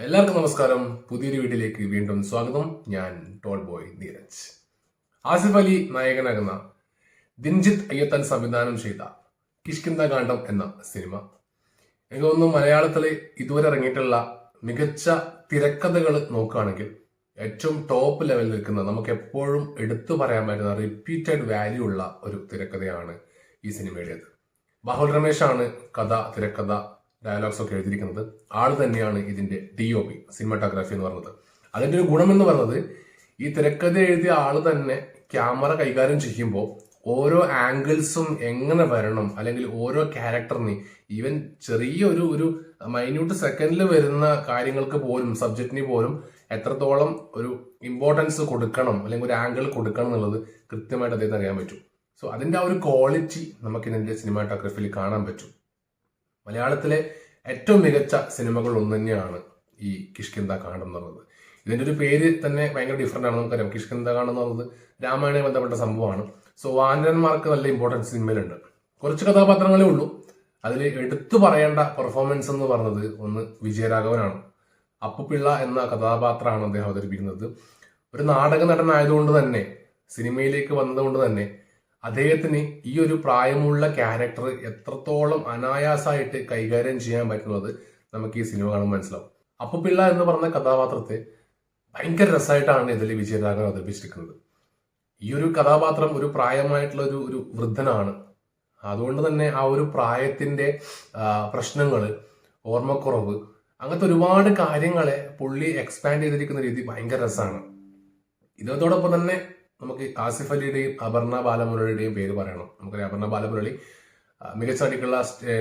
എല്ലാവർക്കും നമസ്കാരം. പുതിയൊരു വീട്ടിലേക്ക് വീണ്ടും സ്വാഗതം. ഞാൻ ടോൾ ബോയ് നീരജ്. ആസിഫ് അലി നായകനാകുന്ന ദിൻജിത്ത് അയ്യത്താൻ സംവിധാനം ചെയ്ത കിഷ്കിന്ധാകാന്ഡം എന്ന സിനിമ എനിക്ക് തോന്നുന്നു മലയാളത്തില് ഇതുവരെ ഇറങ്ങിയിട്ടുള്ള മികച്ച തിരക്കഥകൾ നോക്കുകയാണെങ്കിൽ ഏറ്റവും ടോപ്പ് ലെവലിൽ നിൽക്കുന്ന, നമുക്ക് എപ്പോഴും എടുത്തു പറയാൻ പറ്റുന്ന റിപ്പീറ്റഡ് വാല്യൂ ഉള്ള ഒരു തിരക്കഥയാണ് ഈ സിനിമയുടേത്. ബാഹുൽ രമേശാണ് കഥ, തിരക്കഥ, ഡയലോഗ്സ് ഒക്കെ എഴുതിയിരിക്കുന്നത്. ആള് തന്നെയാണ് ഇതിന്റെ DOP, സിനിമാറ്റോഗ്രാഫി എന്ന് പറയുന്നത്. അതിന്റെ ഒരു ഗുണം എന്ന് പറയുന്നത്, ഈ തിരക്കഥ എഴുതിയ ആള് തന്നെ ക്യാമറ കൈകാര്യം ചെയ്യുമ്പോൾ ഓരോ ആംഗിൾസും എങ്ങനെ വരണം, അല്ലെങ്കിൽ ഓരോ ക്യാരക്ടറിന് ഈവൻ ചെറിയ ഒരു മൈന്യൂട്ട് സെക്കൻഡിൽ വരുന്ന കാര്യങ്ങൾക്ക് പോലും, സബ്ജക്റ്റിന് പോലും എത്രത്തോളം ഒരു ഇമ്പോർട്ടൻസ് കൊടുക്കണം, അല്ലെങ്കിൽ ഒരു ആംഗിൾ കൊടുക്കണം എന്നുള്ളത് കൃത്യമായിട്ട് അദ്ദേഹത്തിന് അറിയാൻ പറ്റും. സോ അതിന്റെ ആ ഒരു ക്വാളിറ്റി നമുക്ക് ഇതിന്റെ സിനിമാറ്റോഗ്രാഫിയിൽ കാണാൻ പറ്റും. മലയാളത്തിലെ ഏറ്റവും മികച്ച സിനിമകൾ ഒന്ന് തന്നെയാണ് ഈ കിഷ്കിന്ധാകാന്ഡം എന്ന് പറയുന്നത്. ഇതിന്റെ ഒരു പേര് തന്നെ ഭയങ്കര ഡിഫറെന്റ് ആണ്. നമുക്കറിയാം, കിഷ്കിന്ധാകാന്ഡം എന്ന് പറയുന്നത് രാമായണവുമായി ബന്ധപ്പെട്ട സംഭവമാണ്. സോ വാനരന്മാർക്ക് നല്ല ഇമ്പോർട്ടൻസ് സിനിമയിലുണ്ട്. കുറച്ച് കഥാപാത്രങ്ങളേ ഉള്ളൂ. അതിൽ എടുത്തു പറയേണ്ട പെർഫോമൻസ് എന്ന് പറഞ്ഞത് ഒന്ന് വിജയരാഘവനാണ്. അപ്പുപിള്ള എന്ന കഥാപാത്രമാണ് അദ്ദേഹം അവതരിപ്പിക്കുന്നത്. ഒരു നാടക നടനായതുകൊണ്ട് തന്നെ, സിനിമയിലേക്ക് വന്നതുകൊണ്ട് തന്നെ അദ്ദേഹത്തിന് ഈ ഒരു പ്രായമുള്ള ക്യാരക്ടർ എത്രത്തോളം അനായാസമായിട്ട് കൈകാര്യം ചെയ്യാൻ പറ്റുന്നത് നമുക്ക് ഈ സിനിമ കാണുമ്പോൾ മനസ്സിലാവും. അപ്പുപിള്ള എന്ന് പറഞ്ഞ കഥാപാത്രത്തെ ഭയങ്കര രസമായിട്ടാണ് ഇതിൽ വിജയരാഘവൻ അവതരിപ്പിച്ചിരിക്കുന്നത്. ഈ ഒരു കഥാപാത്രം ഒരു പ്രായമായിട്ടുള്ള ഒരു വൃദ്ധനാണ്. അതുകൊണ്ട് തന്നെ ആ ഒരു പ്രായത്തിന്റെ പ്രശ്നങ്ങള്, ഓർമ്മക്കുറവ്, അങ്ങനത്തെ ഒരുപാട് കാര്യങ്ങളെ പുള്ളി എക്സ്പാൻഡ് ചെയ്തിരിക്കുന്ന രീതി ഭയങ്കര രസമാണ്. ഇതോടൊപ്പം തന്നെ നമുക്ക് ആസിഫ് അലിയുടെയും അപർണ ബാലമുരളിയുടെയും പേര് പറയണം. നമുക്കറിയാം, അപർണ ബാലമുരളി മികച്ച നടിക്കുള്ള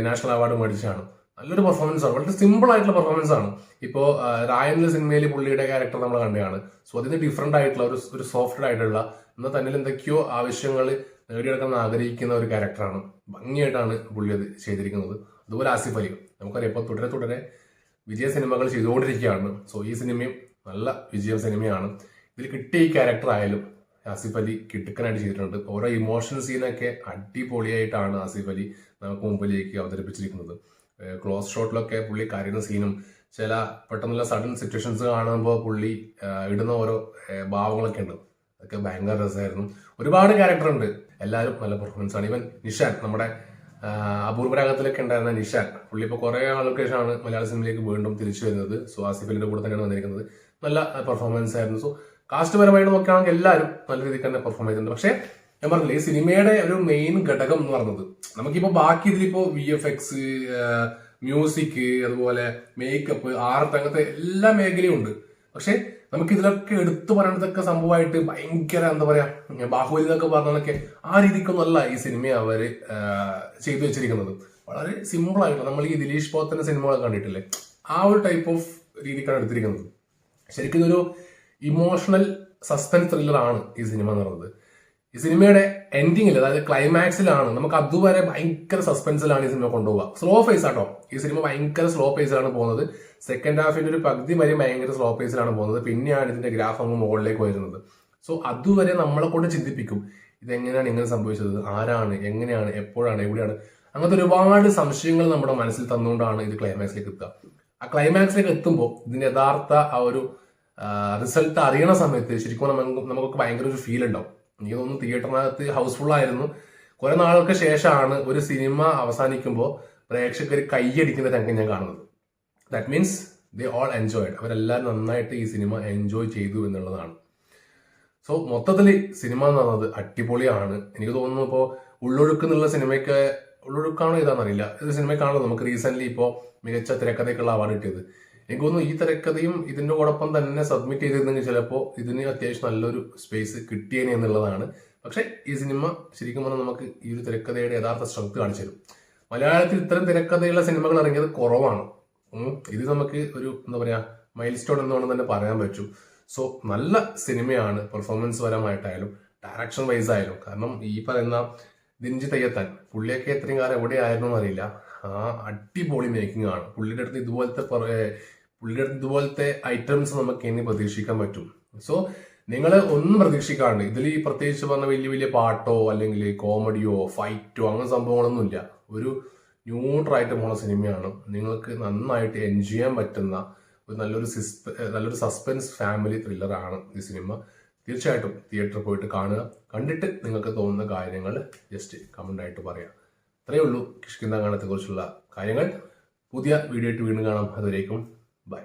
നാഷണൽ അവാർഡ് മേടിച്ചാണ്. നല്ലൊരു പെർഫോമൻസ് ആണ്, വളരെ സിമ്പിൾ ആയിട്ടുള്ള പെർഫോമൻസ് ആണ്. ഇപ്പോ രായനിലെ സിനിമയിൽ പുള്ളിയുടെ ക്യാരക്ടർ നമ്മൾ കണ്ടതാണ്. സോ അതിന് ഡിഫറെന്റ് ആയിട്ടുള്ള ഒരു സോഫ്റ്റ് ആയിട്ടുള്ള, എന്നാൽ തന്നെ എന്തൊക്കെയോ ആവശ്യങ്ങൾ നേടിയെടുക്കാൻ ആഗ്രഹിക്കുന്ന ഒരു ക്യാരക്ടറാണ്. ഭംഗിയായിട്ടാണ് പുള്ളി അത് ചെയ്തിരിക്കുന്നത്. അതുപോലെ ആസിഫ് അലി, നമുക്കറിയാം ഇപ്പോൾ തുടരെ വിജയ സിനിമകൾ ചെയ്തുകൊണ്ടിരിക്കുകയാണ്. സോ ഈ സിനിമയും നല്ല വിജയ സിനിമയാണ്. ഇതിൽ കിട്ടിയ ഈ ക്യാരക്ടർ ആയാലും ആസിഫ് അലി കിടുക്കനായിട്ട് ചെയ്തിട്ടുണ്ട്. ഓരോ ഇമോഷണൽ സീനൊക്കെ അടിപൊളിയായിട്ടാണ് ആസിഫ് അലി നമുക്ക് മുമ്പിലേക്ക് അവതരിപ്പിച്ചിരിക്കുന്നത്. ക്ലോസ് ഷോട്ടിലൊക്കെ പുള്ളി കരയുന്ന സീനും, ചില പെട്ടെന്നുള്ള സഡൻ സിറ്റുവേഷൻസ് കാണുമ്പോൾ പുള്ളി ഇടുന്ന ഓരോ ഭാവങ്ങളൊക്കെ ഉണ്ട്. അതൊക്കെ ഭയങ്കര രസമായിരുന്നു. ഒരുപാട് ക്യാരക്ടർ ഉണ്ട്, എല്ലാവരും നല്ല പെർഫോമൻസ് ആണ്. ഈവൻ നിഷാൻ, നമ്മുടെ അപൂർവരാഗത്തിലൊക്കെ ഉണ്ടായിരുന്ന നിഷാൻ, പുള്ളി ഇപ്പോൾ കുറെ ആൾക്ക് ശേഷമാണ് മലയാള സിനിമയിലേക്ക് വീണ്ടും തിരിച്ചു വരുന്നത്. സോ ആസിഫ് അലിയുടെ കൂടെ തന്നെയാണ് വന്നിരിക്കുന്നത്. നല്ല പെർഫോമൻസ് ആയിരുന്നു. സോ കാസ്റ്റ് പരമായിട്ട് നോക്കുകയാണെങ്കിൽ എല്ലാവരും നല്ല രീതിക്ക് തന്നെ പെർഫോം ചെയ്തിട്ടുണ്ട്. പക്ഷെ ഞാൻ പറഞ്ഞില്ലേ, ഈ സിനിമയുടെ ഒരു മെയിൻ ഘടകം എന്ന് പറയുന്നത്, നമുക്കിപ്പോ ബാക്കി ഇതിലിപ്പോ VFX, മ്യൂസിക്, അതുപോലെ മേക്കപ്പ്, ആർട്ട്, അങ്ങനത്തെ എല്ലാ മേഖലയും ഉണ്ട്. പക്ഷെ നമുക്ക് ഇതിലൊക്കെ എടുത്തു പറയണതൊക്കെ സംഭവമായിട്ട് ഭയങ്കര എന്താ പറയാ, ബാഹുബലി എന്നൊക്കെ പറഞ്ഞതൊക്കെ ആ രീതിക്കൊന്നുമല്ല ഈ സിനിമയെ അവര് ചെയ്തു വെച്ചിരിക്കുന്നത്. വളരെ സിമ്പിൾ ആയിട്ടുള്ള, നമ്മൾ ഈ ദിലീഷ് പോത്തന്റെ സിനിമകളൊക്കെ കണ്ടിട്ടില്ലേ, ആ ഒരു ടൈപ്പ് ഓഫ് രീതിക്കാണ് എടുത്തിരിക്കുന്നത്. ശരിക്കും ഇതൊരു ഇമോഷണൽ സസ്പെൻസ് ത്രില്ലർ ആണ് ഈ സിനിമ എന്ന് പറയുന്നത്. ഈ സിനിമയുടെ എൻഡിങ്ങിൽ, അതായത് ക്ലൈമാക്സിലാണ് നമുക്ക് അതുവരെ ഭയങ്കര സസ്പെൻസിലാണ് ഈ സിനിമ കൊണ്ടുപോവുക. സ്ലോ പേസ് ആട്ടോ ഈ സിനിമ, ഭയങ്കര സ്ലോ പേസിലാണ് പോകുന്നത്. സെക്കൻഡ് ഹാഫിന്റെ ഒരു പകുതി വരെ ഭയങ്കര സ്ലോ പേസിലാണ് പോകുന്നത്. പിന്നെയാണ് ഇതിന്റെ ഗ്രാഫ് അങ്ങ് മുകളിലേക്ക് വരുന്നത്. സോ അതുവരെ നമ്മളെ കൊണ്ട് ചിന്തിപ്പിക്കും, ഇതെങ്ങനെയാണ് ഇങ്ങനെ സംഭവിച്ചത്, ആരാണ്, എങ്ങനെയാണ്, എപ്പോഴാണ്, എവിടെയാണ്, അങ്ങനത്തെ ഒരുപാട് സംശയങ്ങൾ നമ്മുടെ മനസ്സിൽ തന്നുകൊണ്ടാണ് ഇത് ക്ലൈമാക്സിലേക്ക് എത്തുക. ആ ക്ലൈമാക്സിലേക്ക് എത്തുമ്പോൾ ഇതിന്റെ യഥാർത്ഥ ആ ഒരു റിസൾട്ട് അറിയണ സമയത്ത് ശരിക്കും നമുക്കൊക്കെ ഭയങ്കര ഒരു ഫീൽ ഉണ്ടാവും. എനിക്ക് തോന്നുന്നു തിയേറ്ററിനകത്ത് ഹൗസ്ഫുൾ ആയിരുന്നു. കുറെ നാളുകൾക്ക് ശേഷമാണ് ഒരു സിനിമ അവസാനിക്കുമ്പോൾ പ്രേക്ഷകർ കൈയടിക്കുന്ന രംഗം ഞാൻ കാണുന്നത്. That means they all enjoyed. അവരെല്ലാവരും നന്നായിട്ട് ഈ സിനിമ എൻജോയ് ചെയ്തു എന്നുള്ളതാണ്. സോ മൊത്തത്തിൽ സിനിമ എന്ന് പറയുന്നത് അടിപൊളിയാണ്. എനിക്ക് തോന്നുന്നു ഇപ്പോൾ ഉള്ളൊഴുക്ക് എന്നുള്ള സിനിമയ്ക്ക്, ഉള്ളൊഴുക്കാണോ ഇതാണെന്നറിയില്ല, ഇത് സിനിമയ്ക്കാണല്ലോ നമുക്ക് റീസെന്റ് ഇപ്പോൾ മികച്ച തിരക്കഥയ്ക്കുള്ള അവാർഡ് കിട്ടിയത്. എനിക്ക് തോന്നുന്നു ഈ തിരക്കഥയും ഇതിന്റെ കൂടൊപ്പം തന്നെ സബ്മിറ്റ് ചെയ്തിരുന്നെങ്കിൽ ചിലപ്പോൾ ഇതിന് അത്യാവശ്യം നല്ലൊരു സ്പേസ് കിട്ടിയേനെ എന്നുള്ളതാണ്. പക്ഷെ ഈ സിനിമ ശരിക്കും പറഞ്ഞാൽ നമുക്ക് ഈ ഒരു തിരക്കഥയുടെ യഥാർത്ഥ സ്ട്രെങ്ത് കാണിച്ചു തരും. മലയാളത്തിൽ ഇത്തരം തിരക്കഥയുള്ള സിനിമകൾ ഇറങ്ങിയത് കുറവാണ്. ഇത് നമുക്ക് ഒരു എന്താ പറയാ മൈൽ സ്റ്റോൺ എന്ന് വേണം തന്നെ പറയാൻ പറ്റും. സോ നല്ല സിനിമയാണ്, പെർഫോമൻസ് പരമായിട്ടായാലും ഡയറക്ഷൻ വൈസ് ആയാലും. കാരണം ഈ പറയുന്ന ദിൻജിത്ത് അയ്യത്താൻ, പുള്ളിയൊക്കെ എത്രയും കാലം എവിടെയായിരുന്നു എന്നറിയില്ല, ആ അടിപൊളി മേക്കിംഗ് ആണ്. പുള്ളിയുടെ അടുത്ത് ഇതുപോലത്തെ ഐറ്റംസ് നമുക്ക് ഇനി പ്രതീക്ഷിക്കാൻ പറ്റും. സോ നിങ്ങൾ ഒന്നും പ്രതീക്ഷിക്കാണ്ട്, ഇതിൽ ഈ പ്രത്യേകിച്ച് പറഞ്ഞ വലിയ വലിയ പാട്ടോ അല്ലെങ്കിൽ കോമഡിയോ ഫൈറ്റോ അങ്ങനെ സംഭവങ്ങളൊന്നുമില്ല. ഒരു ന്യൂട്രായിട്ട് പോണ സിനിമയാണ്. നിങ്ങൾക്ക് നന്നായിട്ട് എൻജോയ് ചെയ്യാൻ പറ്റുന്ന ഒരു നല്ലൊരു സസ്പെൻസ് ഫാമിലി ത്രില്ലറാണ് ഈ സിനിമ. തീർച്ചയായിട്ടും തിയേറ്ററിൽ പോയിട്ട് കാണുക. കണ്ടിട്ട് നിങ്ങൾക്ക് തോന്നുന്ന കാര്യങ്ങൾ ജസ്റ്റ് കമന്റ് ആയിട്ട് പറയാം. അത്രയേ ഉള്ളൂ കിഷ്കിന്ധാ കാണ്ഡത്തെ കുറിച്ചുള്ള കാര്യങ്ങൾ. പുതിയ വീഡിയോ ആയിട്ട് വീണ്ടും കാണാം. അതുവരേക്കും ബൈ.